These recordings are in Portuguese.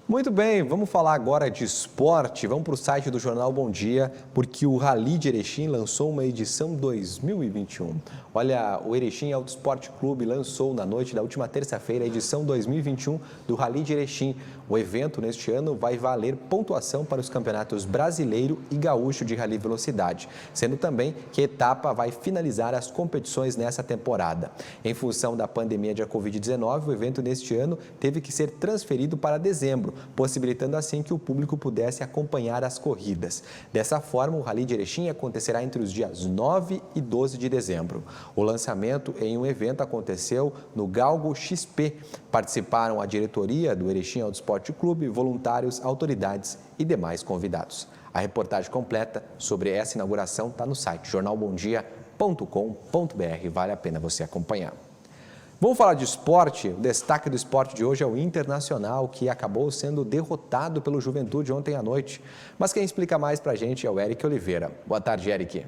Muito bem, vamos falar agora de esporte. Vamos para o site do Jornal Bom Dia, porque o Rally de Erechim lançou uma edição 2021. Olha, o Erechim Auto Esporte Clube lançou na noite da última terça-feira a edição 2021 do Rally de Erechim. O evento neste ano vai valer pontuação para os campeonatos brasileiro e gaúcho de Rally Velocidade, sendo também que a etapa vai finalizar as competições nessa temporada. Em função da pandemia de Covid-19, o evento neste ano teve que ser transferido para dezembro, possibilitando assim que o público pudesse acompanhar as corridas. Dessa forma, o Rally de Erechim acontecerá entre os dias 9 e 12 de dezembro. O lançamento em um evento aconteceu no Galgo XP. Participaram a diretoria do Erechim Auto Esporte Clube, voluntários, autoridades e demais convidados. A reportagem completa sobre essa inauguração está no site jornalbomdia.com.br. Vale a pena você acompanhar. Vamos falar de esporte. O destaque do esporte de hoje é o Internacional, que acabou sendo derrotado pelo Juventude ontem à noite. Mas quem explica mais para a gente é o Eric Oliveira. Boa tarde, Eric.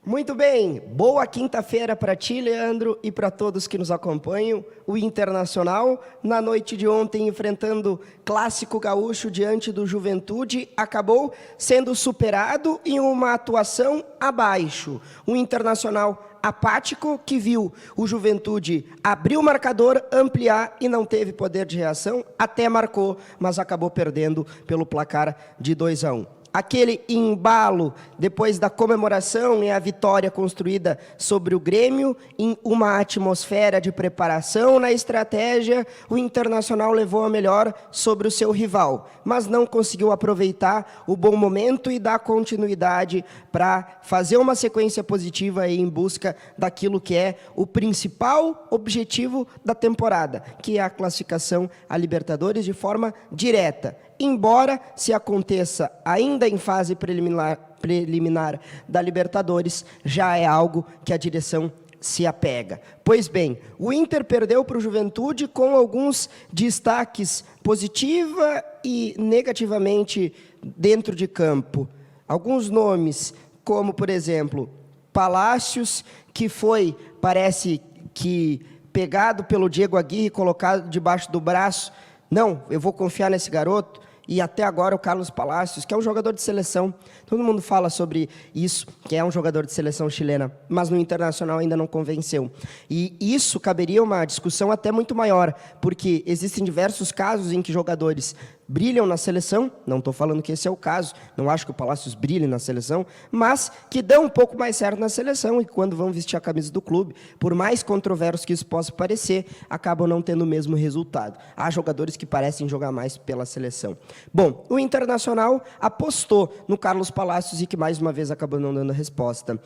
Muito bem, boa quinta-feira para ti, Leandro, e para todos que nos acompanham. O Internacional, na noite de ontem, enfrentando Clássico Gaúcho diante do Juventude, acabou sendo superado em uma atuação abaixo. O Internacional apático que viu o Juventude abrir o marcador, ampliar e não teve poder de reação, até marcou, mas acabou perdendo pelo placar de 2-1. Aquele embalo depois da comemoração e a vitória construída sobre o Grêmio, em uma atmosfera de preparação na estratégia, o Internacional levou a melhor sobre o seu rival, mas não conseguiu aproveitar o bom momento e dar continuidade para fazer uma sequência positiva e em busca daquilo que é o principal objetivo da temporada, que é a classificação à Libertadores de forma direta. Embora se aconteça ainda em fase preliminar da Libertadores, já é algo que a direção se apega. Pois bem, o Inter perdeu para o Juventude com alguns destaques positiva e negativamente dentro de campo. Alguns nomes, como por exemplo, Palácios, que foi, parece que, pegado pelo Diego Aguirre, colocado debaixo do braço. Não, eu vou confiar nesse garoto. E até agora o Carlos Palácios, que é um jogador de seleção, todo mundo fala sobre isso, que é um jogador de seleção chilena, mas no Internacional ainda não convenceu. E isso caberia uma discussão até muito maior, porque existem diversos casos em que jogadores brilham na seleção, não estou falando que esse é o caso, não acho que o Palácios brilhe na seleção, mas que dão um pouco mais certo na seleção e quando vão vestir a camisa do clube, por mais controverso que isso possa parecer, acabam não tendo o mesmo resultado. Há jogadores que parecem jogar mais pela seleção. Bom, o Internacional apostou no Carlos Palácios e que mais uma vez acabou não dando a resposta.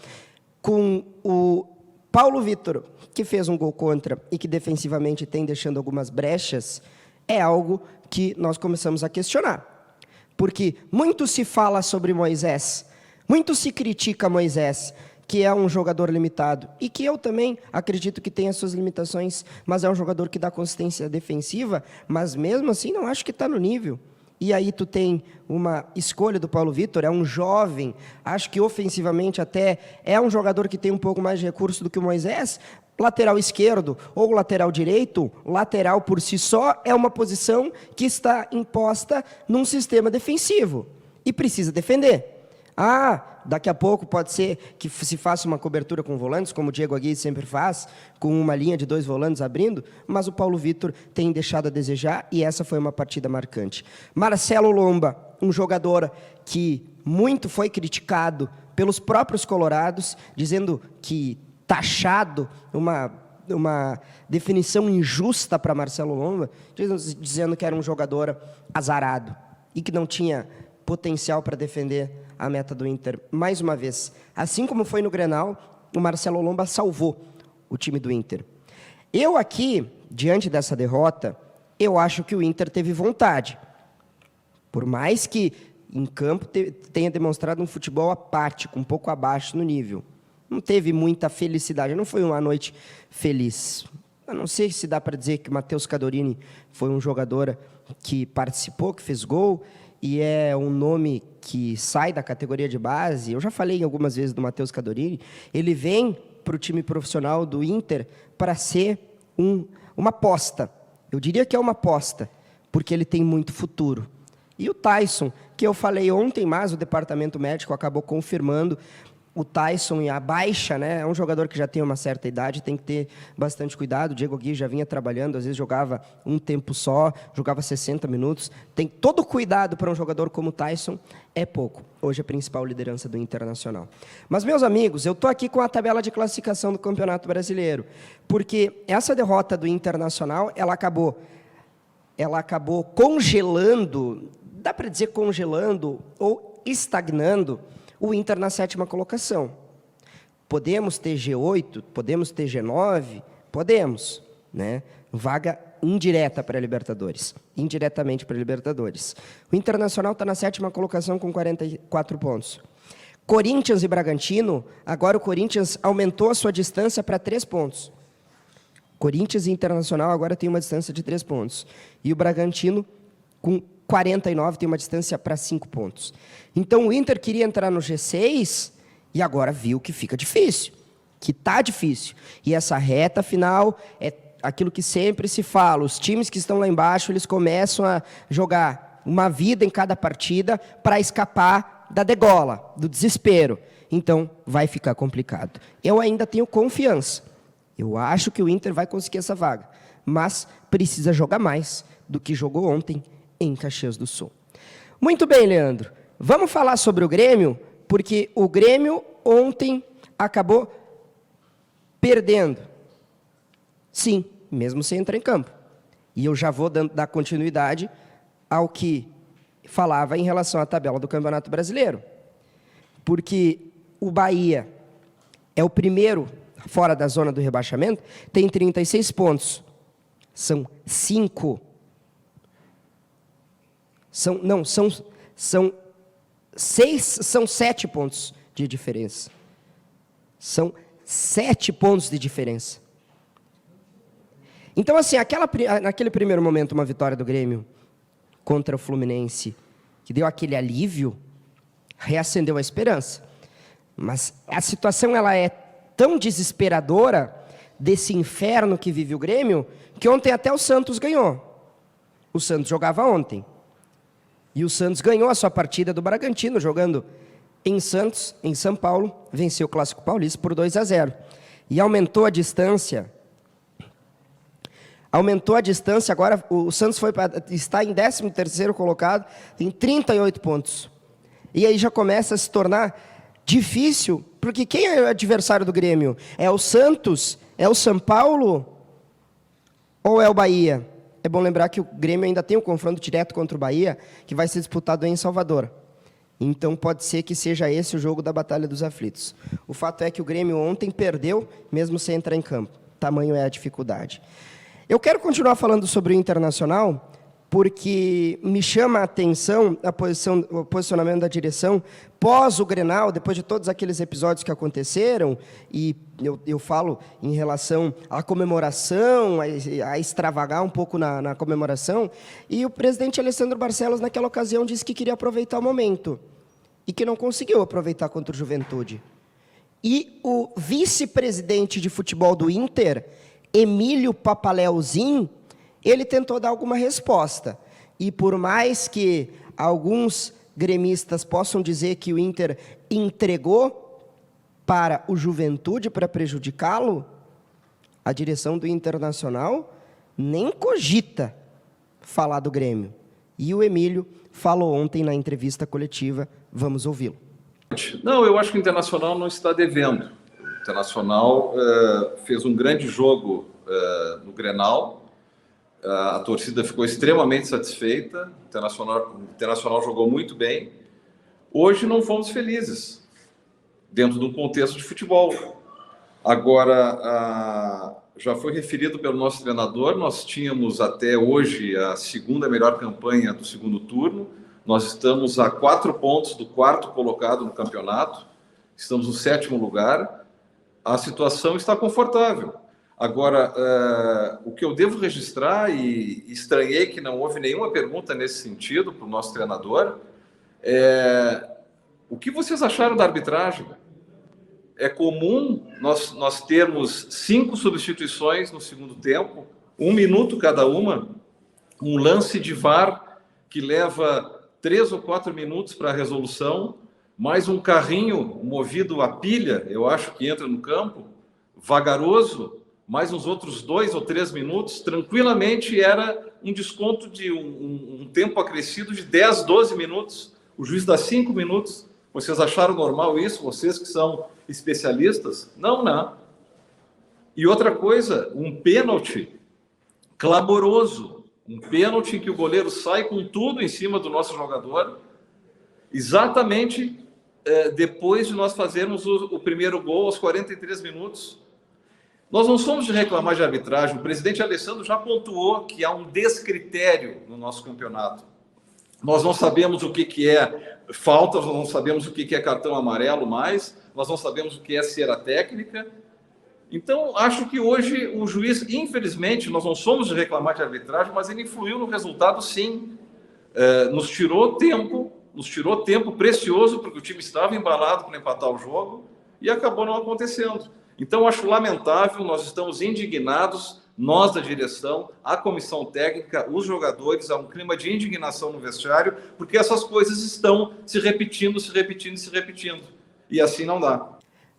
Com o Paulo Vitor, que fez um gol contra e que defensivamente tem deixando algumas brechas, é algo que nós começamos a questionar. Porque muito se fala sobre Moisés, muito se critica Moisés, que é um jogador limitado, e que eu também acredito que tem as suas limitações, mas é um jogador que dá consistência defensiva, mas mesmo assim não acho que está no nível. E aí tu tem uma escolha do Paulo Vitor, é um jovem, acho que ofensivamente até é um jogador que tem um pouco mais de recurso do que o Moisés. Lateral esquerdo ou lateral direito, lateral por si só é uma posição que está imposta num sistema defensivo e precisa defender. Daqui a pouco pode ser que se faça uma cobertura com volantes, como o Diego Aguirre sempre faz, com uma linha de 2 volantes abrindo, mas o Paulo Vitor tem deixado a desejar e essa foi uma partida marcante. Marcelo Lomba, um jogador que muito foi criticado pelos próprios colorados, dizendo que taxado uma definição injusta para Marcelo Lomba, dizendo que era um jogador azarado e que não tinha potencial para defender a meta do Inter. Mais uma vez, assim como foi no Grenal, o Marcelo Lomba salvou o time do Inter. Eu aqui, diante dessa derrota, eu acho que o Inter teve vontade. Por mais que em campo tenha demonstrado um futebol apático, um pouco abaixo no nível. Não teve muita felicidade, não foi uma noite feliz. Eu não sei se dá para dizer que o Matheus Cadorini foi um jogador que participou, que fez gol, e é um nome que sai da categoria de base. Eu já falei algumas vezes do Matheus Cadorini. Ele vem para o time profissional do Inter para ser uma aposta. Eu diria que é uma aposta, porque ele tem muito futuro. E o Tyson, que eu falei ontem, mas o departamento médico acabou confirmando, o Tyson e a baixa, né? É um jogador que já tem uma certa idade, tem que ter bastante cuidado. O Diego Gui já vinha trabalhando, às vezes jogava um tempo só, jogava 60 minutos. Tem todo cuidado para um jogador como o Tyson, é pouco. Hoje é a principal liderança do Internacional. Mas, meus amigos, eu estou aqui com a tabela de classificação do Campeonato Brasileiro, porque essa derrota do Internacional, ela acabou congelando, dá para dizer congelando ou estagnando o Inter na 7ª colocação. Podemos ter G8, podemos ter G9, podemos, né? Vaga indireta para a Libertadores, indiretamente para a Libertadores. O Internacional está na 7ª colocação com 44 pontos. Corinthians e Bragantino, agora o Corinthians aumentou a sua distância para 3 pontos. Corinthians e Internacional agora tem uma distância de 3 pontos. E o Bragantino, com 49, tem uma distância para 5 pontos. Então, o Inter queria entrar no G6 e agora viu que fica difícil, que está difícil. E essa reta final é aquilo que sempre se fala, os times que estão lá embaixo, eles começam a jogar uma vida em cada partida para escapar da degola, do desespero. Então, vai ficar complicado. Eu ainda tenho confiança. Eu acho que o Inter vai conseguir essa vaga, mas precisa jogar mais do que jogou ontem em Caxias do Sul. Muito bem, Leandro. Vamos falar sobre o Grêmio, porque o Grêmio ontem acabou perdendo. Sim, mesmo sem entrar em campo. E eu já vou dar continuidade ao que falava em relação à tabela do Campeonato Brasileiro. Porque o Bahia é o primeiro fora da zona do rebaixamento, tem 36 pontos. São 5. São 7 pontos de diferença. São 7 pontos de diferença. Então, assim, naquele primeiro momento, uma vitória do Grêmio contra o Fluminense, que deu aquele alívio, reacendeu a esperança. Mas a situação ela é tão desesperadora desse inferno que vive o Grêmio, que ontem até o Santos ganhou. O Santos jogava ontem. E o Santos ganhou a sua partida do Bragantino, jogando em Santos, em São Paulo, venceu o Clássico Paulista por 2-0. E aumentou a distância. Agora o Santos está em 13º colocado, tem 38 pontos. E aí já começa a se tornar difícil, porque quem é o adversário do Grêmio? É o Santos? É o São Paulo? Ou é o Bahia? É bom lembrar que o Grêmio ainda tem um confronto direto contra o Bahia, que vai ser disputado em Salvador. Então pode ser que seja esse o jogo da Batalha dos Aflitos. O fato é que o Grêmio ontem perdeu, mesmo sem entrar em campo. Tamanho é a dificuldade. Eu quero continuar falando sobre o Internacional, porque me chama a atenção o posicionamento da direção pós o Grenal, depois de todos aqueles episódios que aconteceram, e eu falo em relação à comemoração, a extravagar um pouco na comemoração, e o presidente Alessandro Barcelos, naquela ocasião, disse que queria aproveitar o momento, e que não conseguiu aproveitar contra o Juventude. E o vice-presidente de futebol do Inter, Emílio Papaleuzinho, ele tentou dar alguma resposta. E por mais que alguns gremistas possam dizer que o Inter entregou para o Juventude para prejudicá-lo, a direção do Internacional nem cogita falar do Grêmio. E o Emílio falou ontem na entrevista coletiva, vamos ouvi-lo. Não, eu acho que o Internacional não está devendo. O Internacional fez um grande jogo no Grenal. A torcida ficou extremamente satisfeita. O Internacional jogou muito bem. Hoje não fomos felizes dentro de um contexto de futebol. Agora, já foi referido pelo nosso treinador, nós tínhamos até hoje a segunda melhor campanha do segundo turno. Nós estamos a 4 pontos do 4º colocado no campeonato. Estamos no 7º lugar. A situação está confortável. Agora, o que eu devo registrar, e estranhei que não houve nenhuma pergunta nesse sentido para o nosso treinador, o que vocês acharam da arbitragem? É comum nós termos 5 substituições no segundo tempo, 1 minuto cada uma. um lance de VAR que leva 3 ou 4 minutos para a resolução, mais um carrinho movido a pilha, eu acho que entra no campo, vagaroso, mais uns outros 2 ou 3 minutos, tranquilamente era um desconto de um tempo acrescido de 10, 12 minutos. O juiz dá 5 minutos. Vocês acharam normal isso? Vocês que são especialistas? Não, não. E outra coisa, um pênalti clamoroso. Um pênalti em que o goleiro sai com tudo em cima do nosso jogador, exatamente depois de nós fazermos o primeiro gol aos 43 minutos. Nós não somos de reclamar de arbitragem. O presidente Alessandro já pontuou que há um descritério no nosso campeonato. Nós não sabemos o que é falta, nós não sabemos o que é cartão amarelo mais, nós não sabemos o que é cera técnica. Então, acho que hoje o juiz, infelizmente, nós não somos de reclamar de arbitragem, mas ele influiu no resultado, sim. Nos tirou tempo precioso, porque o time estava embalado para empatar o jogo e acabou não acontecendo. Então, acho lamentável, nós estamos indignados, nós da direção, a comissão técnica, os jogadores, há um clima de indignação no vestiário, porque essas coisas estão se repetindo. E assim não dá.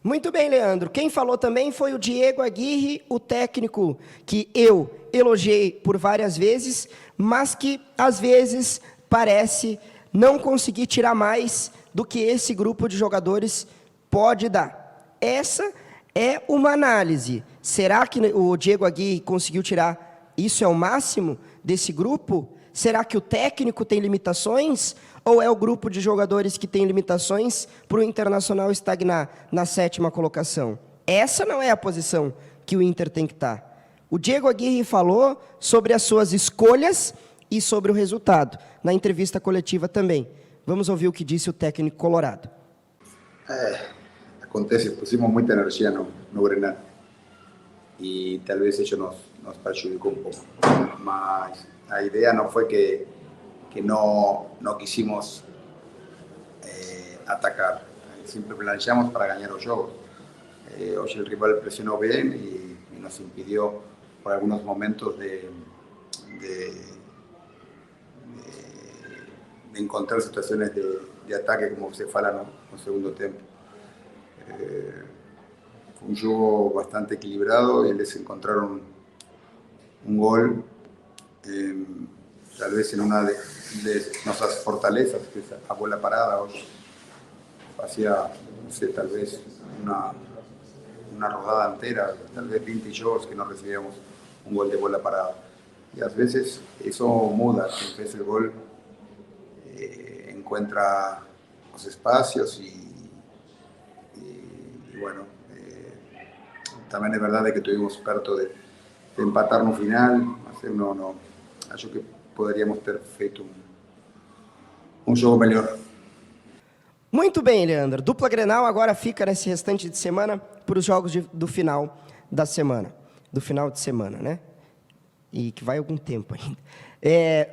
Muito bem, Leandro. Quem falou também foi o Diego Aguirre, o técnico que eu elogiei por várias vezes, mas que às vezes parece não conseguir tirar mais do que esse grupo de jogadores pode dar. Essa é uma análise. Será que o Diego Aguirre conseguiu tirar isso é o máximo desse grupo? Será que o técnico tem limitações? Ou é o grupo de jogadores que tem limitações para o Internacional estagnar na 7ª colocação? Essa não é a posição que o Inter tem que estar. O Diego Aguirre falou sobre as suas escolhas e sobre o resultado, na entrevista coletiva também. Vamos ouvir o que disse o técnico colorado. Acontece, pusimos muita energia no Grenal e talvez isso nos prejudicou um pouco, mas a ideia não foi que no quisimos atacar, siempre planteamos para ganhar o jogo. Hoje o rival presionou bem e nos impediu por alguns momentos de encontrar situações de ataque, como você fala no segundo tempo. Fue un juego bastante equilibrado y les encontraron un gol, tal vez en una de nuestras fortalezas, que es a bola parada. Hoy hacía, no sé, tal vez una rodada entera, tal vez 20 jogos que no recibíamos un gol de bola parada. Y a veces eso muda, a veces el gol encuentra los espacios y bueno, también es verdad que tuvimos perto de empatar no final, acho que poderíamos ter feito um jogo melhor. Muito bem, Leandro. Dupla Grenal agora fica nesse restante de semana para os jogos do final da semana. Do final de semana, né? E que vai algum tempo ainda.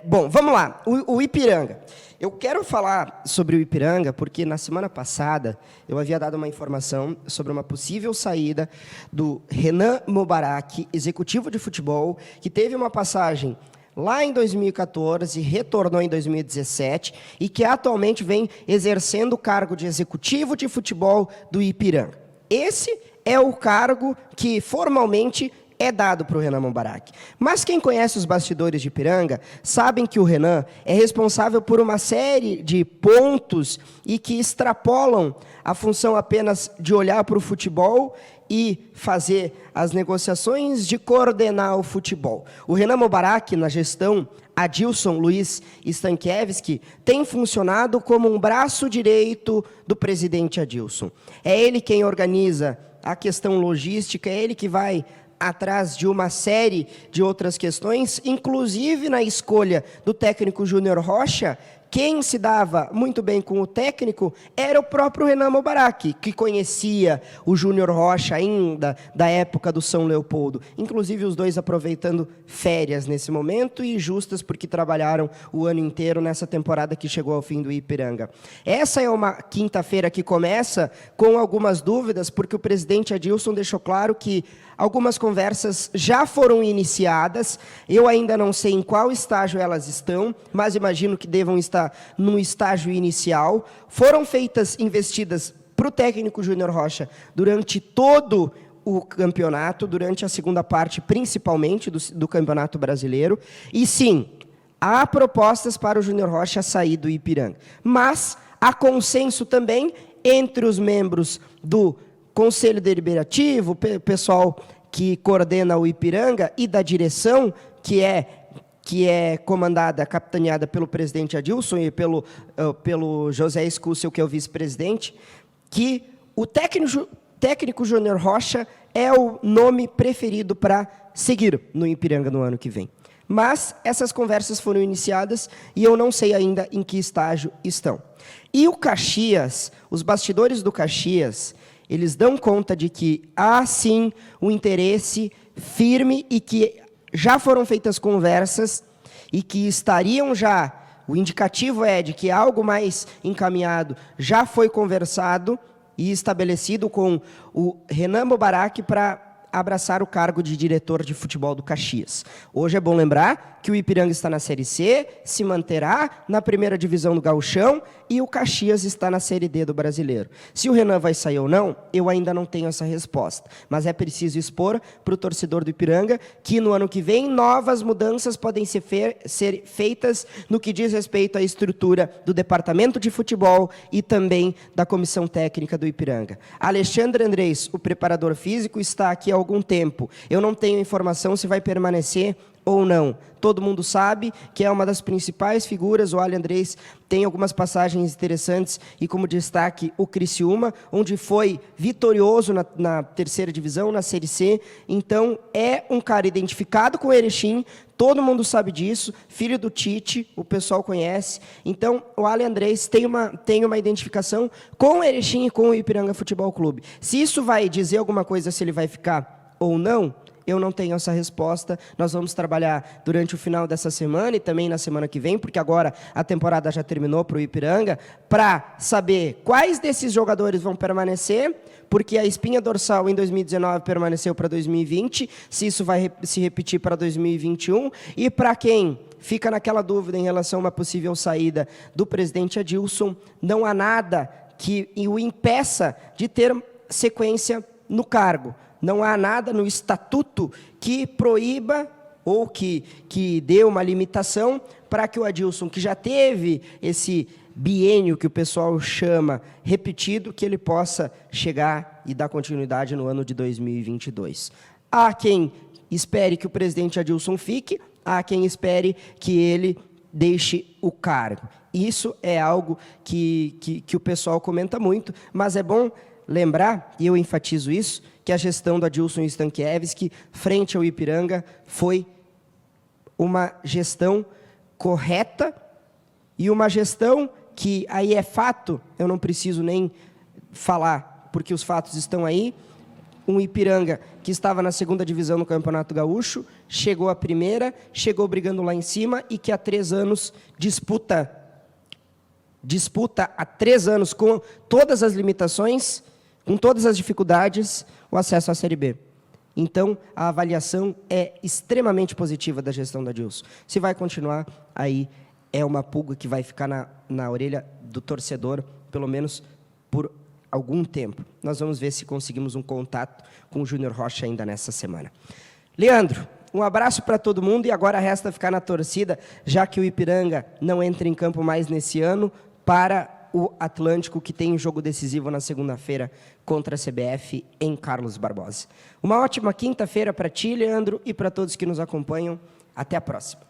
Bom, vamos lá. O Ipiranga. Eu quero falar sobre o Ipiranga porque na semana passada eu havia dado uma informação sobre uma possível saída do Renan Mubarak, executivo de futebol, que teve uma passagem lá em 2014, retornou em 2017 e que atualmente vem exercendo o cargo de executivo de futebol do Ipiranga. Esse é o cargo que formalmente é dado para o Renan Mubarak. Mas quem conhece os bastidores de Ipiranga sabem que o Renan é responsável por uma série de pontos e que extrapolam a função apenas de olhar para o futebol e fazer as negociações de coordenar o futebol. O Renan Mubarak, na gestão Adilson Luiz Stankiewicz, tem funcionado como um braço direito do presidente Adilson. É ele quem organiza a questão logística, é ele que vai atrás de uma série de outras questões, inclusive na escolha do técnico Júnior Rocha. Quem se dava muito bem com o técnico era o próprio Renan Mubarak, que conhecia o Júnior Rocha ainda da época do São Leopoldo. Inclusive os dois aproveitando férias nesse momento e justas porque trabalharam o ano inteiro nessa temporada que chegou ao fim do Ipiranga. Essa é uma quinta-feira que começa com algumas dúvidas, porque o presidente Adilson deixou claro que algumas conversas já foram iniciadas, eu ainda não sei em qual estágio elas estão, mas imagino que devam estar no estágio inicial. Foram feitas investidas para o técnico Júnior Rocha durante todo o campeonato, durante a segunda parte, principalmente, do Campeonato Brasileiro. E sim, há propostas para o Júnior Rocha sair do Ipiranga. Mas há consenso também entre os membros do Conselho Deliberativo, o pessoal que coordena o Ipiranga, e da direção, que é comandada, capitaneada pelo presidente Adilson e pelo José Escúcio, que é o vice-presidente, que o técnico Júnior Rocha é o nome preferido para seguir no Ipiranga no ano que vem. Mas essas conversas foram iniciadas e eu não sei ainda em que estágio estão. E o Caxias, os bastidores do Caxias, eles dão conta de que há, sim, um interesse firme e que já foram feitas conversas e que estariam já, o indicativo é de que algo mais encaminhado já foi conversado e estabelecido com o Renan Mubarak para abraçar o cargo de diretor de futebol do Caxias. Hoje é bom lembrar que o Ipiranga está na Série C, se manterá na primeira divisão do Gauchão e o Caxias está na Série D do Brasileiro. Se o Renan vai sair ou não, eu ainda não tenho essa resposta, mas é preciso expor para o torcedor do Ipiranga que no ano que vem novas mudanças podem ser feitas no que diz respeito à estrutura do departamento de futebol e também da comissão técnica do Ipiranga. Alexandre Andrés, o preparador físico, está aqui há algum tempo. Eu não tenho informação se vai permanecer ou não. Todo mundo sabe que é uma das principais figuras. O Ali Andrés tem algumas passagens interessantes e, como destaque, o Criciúma, onde foi vitorioso na terceira divisão, na Série C. Então, é um cara identificado com o Erechim, todo mundo sabe disso, filho do Tite, o pessoal conhece. Então, o Ali Andrés tem uma identificação com o Erechim e com o Ipiranga Futebol Clube. Se isso vai dizer alguma coisa, se ele vai ficar ou não, eu não tenho essa resposta. Nós vamos trabalhar durante o final dessa semana e também na semana que vem, porque agora a temporada já terminou para o Ipiranga, para saber quais desses jogadores vão permanecer, porque a espinha dorsal em 2019 permaneceu para 2020, se isso vai se repetir para 2021, e para quem fica naquela dúvida em relação a uma possível saída do presidente Adilson, não há nada que o impeça de ter sequência no cargo. Não há nada no estatuto que proíba ou que dê uma limitação para que o Adilson, que já teve esse biênio que o pessoal chama repetido, que ele possa chegar e dar continuidade no ano de 2022. Há quem espere que o presidente Adilson fique, há quem espere que ele deixe o cargo. Isso é algo que o pessoal comenta muito, mas é bom lembrar, e eu enfatizo isso, que a gestão do Adilson Stankiewicz, frente ao Ipiranga, foi uma gestão correta e uma gestão que, aí é fato, eu não preciso nem falar, porque os fatos estão aí. Um Ipiranga que estava na segunda divisão no Campeonato Gaúcho, chegou à primeira, chegou brigando lá em cima e que há 3 anos disputa há 3 anos com todas as limitações, com todas as dificuldades, o acesso à Série B. Então, a avaliação é extremamente positiva da gestão da Adilson. Se vai continuar, aí é uma pulga que vai ficar na orelha do torcedor, pelo menos por algum tempo. Nós vamos ver se conseguimos um contato com o Júnior Rocha ainda nessa semana. Leandro, um abraço para todo mundo e agora resta ficar na torcida, já que o Ipiranga não entra em campo mais nesse ano, para o Atlântico, que tem um jogo decisivo na segunda-feira contra a CBF em Carlos Barbosa. Uma ótima quinta-feira para ti, Leandro, e para todos que nos acompanham. Até a próxima.